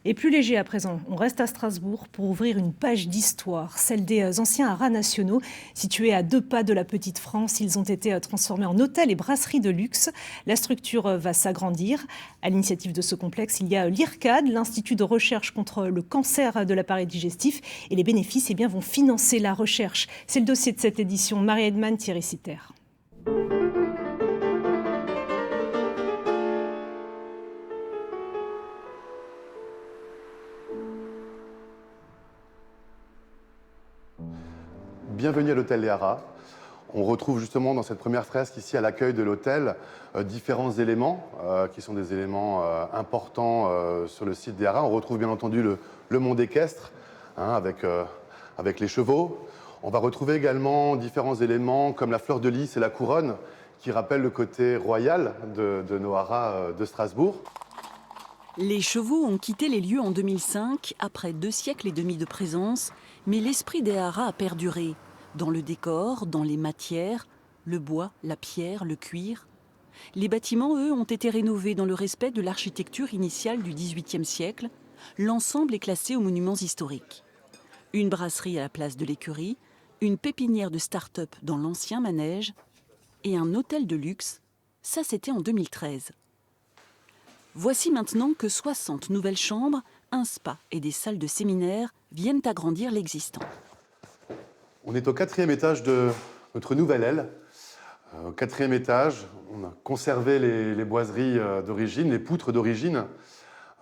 Et plus léger à présent, on reste à Strasbourg pour ouvrir une page d'histoire, celle des anciens haras nationaux. Situés à 2 pas de la Petite France, ils ont été transformés en hôtels et brasseries de luxe. La structure va s'agrandir. À l'initiative de ce complexe, il y a l'IRCAD, l'Institut de recherche contre le cancer de l'appareil digestif. Et les bénéfices vont financer la recherche. C'est le dossier de cette édition. Marie Edman, Thierry Sitter. Bienvenue à l'hôtel Les Haras. On retrouve justement dans cette première fresque ici à l'accueil de l'hôtel différents éléments qui sont des éléments importants sur le site des Haras. On retrouve bien entendu le monde équestre avec les chevaux. On va retrouver également différents éléments comme la fleur de lys et la couronne qui rappellent le côté royal de nos Haras de Strasbourg. Les chevaux ont quitté les lieux en 2005 après 2 siècles et demi de présence, mais l'esprit des Haras a perduré. Dans le décor, dans les matières, le bois, la pierre, le cuir. Les bâtiments, eux, ont été rénovés dans le respect de l'architecture initiale du XVIIIe siècle. L'ensemble est classé aux monuments historiques. Une brasserie à la place de l'écurie, une pépinière de start-up dans l'ancien manège et un hôtel de luxe, ça c'était en 2013. Voici maintenant que 60 nouvelles chambres, un spa et des salles de séminaire viennent agrandir l'existant. On est au 4e étage de notre nouvelle aile. Au 4e étage, on a conservé les boiseries d'origine, les poutres d'origine.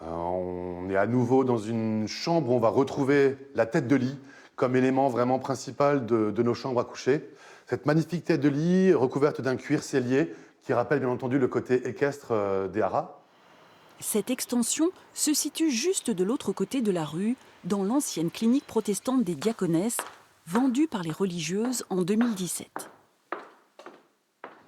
On est à nouveau dans une chambre où on va retrouver la tête de lit comme élément vraiment principal de nos chambres à coucher. Cette magnifique tête de lit recouverte d'un cuir sellier qui rappelle bien entendu le côté équestre des Haras. Cette extension se situe juste de l'autre côté de la rue, dans l'ancienne clinique protestante des Diaconesses, vendue par les religieuses en 2017.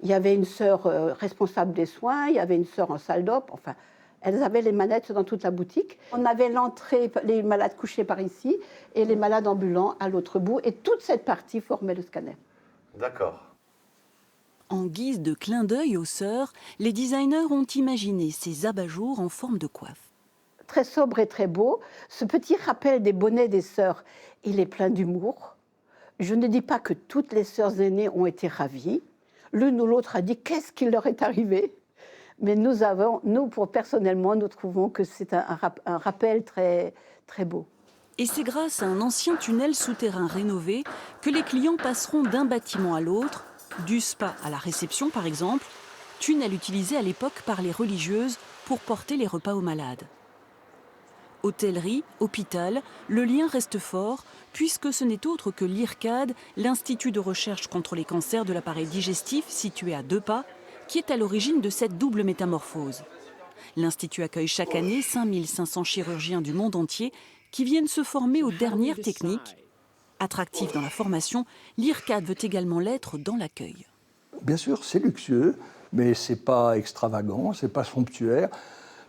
Il y avait une sœur responsable des soins, il y avait une sœur en salle d'op, enfin, elles avaient les manettes dans toute la boutique. On avait l'entrée, les malades couchés par ici, et les malades ambulants à l'autre bout, et toute cette partie formait le scanner. D'accord. En guise de clin d'œil aux sœurs, les designers ont imaginé ces abat-jours en forme de coiffe. Très sobre et très beau, ce petit rappel des bonnets des sœurs, il est plein d'humour. Je ne dis pas que toutes les sœurs aînées ont été ravies. L'une ou l'autre a dit qu'est-ce qui leur est arrivé. Mais personnellement, nous trouvons que c'est un rappel très, très beau. Et c'est grâce à un ancien tunnel souterrain rénové que les clients passeront d'un bâtiment à l'autre, du spa à la réception par exemple, tunnel utilisé à l'époque par les religieuses pour porter les repas aux malades. Hôtellerie, hôpital, le lien reste fort puisque ce n'est autre que l'IRCAD, l'Institut de recherche contre les cancers de l'appareil digestif situé à 2 pas, qui est à l'origine de cette double métamorphose. L'Institut accueille chaque année 5500 chirurgiens du monde entier qui viennent se former aux dernières techniques. Attractif dans la formation, l'IRCAD veut également l'être dans l'accueil. Bien sûr, c'est luxueux, mais ce n'est pas extravagant, ce n'est pas somptuaire.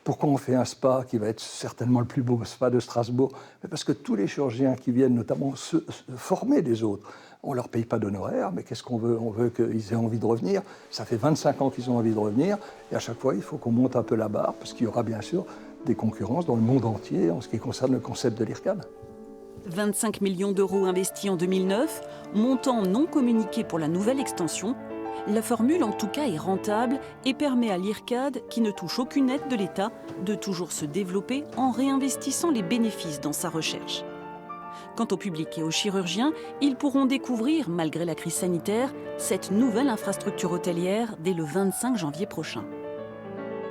Pourquoi on fait un spa qui va être certainement le plus beau spa de Strasbourg? Parce que tous les chirurgiens qui viennent notamment se former des autres, on ne leur paye pas d'honoraires, mais qu'est-ce qu'on veut? On veut qu'ils aient envie de revenir. Ça fait 25 ans qu'ils ont envie de revenir, et à chaque fois, il faut qu'on monte un peu la barre, parce qu'il y aura bien sûr des concurrences dans le monde entier en ce qui concerne le concept de l'IRCAD. 25 millions d'euros investis en 2009, montant non communiqué pour la nouvelle extension. La formule, en tout cas, est rentable et permet à l'IRCAD, qui ne touche aucune aide de l'État, de toujours se développer en réinvestissant les bénéfices dans sa recherche. Quant au public et aux chirurgiens, ils pourront découvrir, malgré la crise sanitaire, cette nouvelle infrastructure hôtelière dès le 25 janvier prochain.